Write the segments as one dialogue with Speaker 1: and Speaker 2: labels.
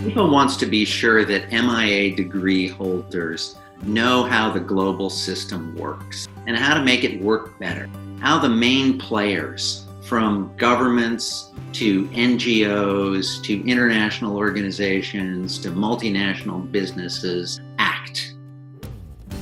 Speaker 1: SIPA wants to be sure that MIA degree holders know how the global system works and how to make it work better. How the main players, from governments to NGOs to international organizations to multinational businesses, act.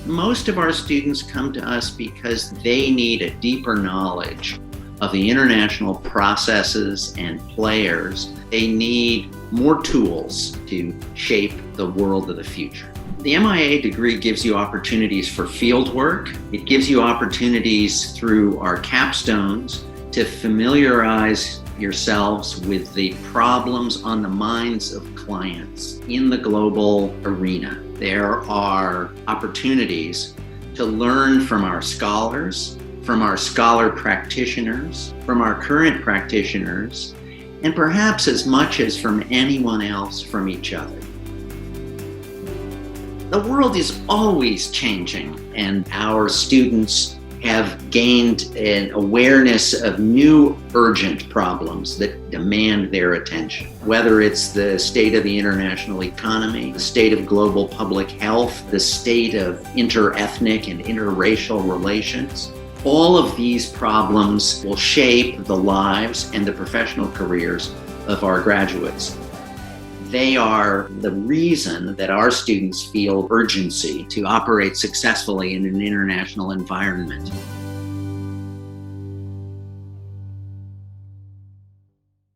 Speaker 1: Most of our students come to us because they need a deeper knowledge of the international processes and players. They need more tools to shape the world of the future. The MIA degree gives you opportunities for field work. It gives you opportunities through our capstones to familiarize yourselves with the problems on the minds of clients in the global arena. There are opportunities to learn from our scholars, from our scholar practitioners, from our current practitioners, and perhaps as much as from anyone else from each other. The world is always changing, and our students have gained an awareness of new urgent problems that demand their attention. Whether it's the state of the international economy, the state of global public health, the state of interethnic and interracial relations, all of these problems will shape the lives and the professional careers of our graduates. They are the reason that our students feel urgency to operate successfully in an international environment.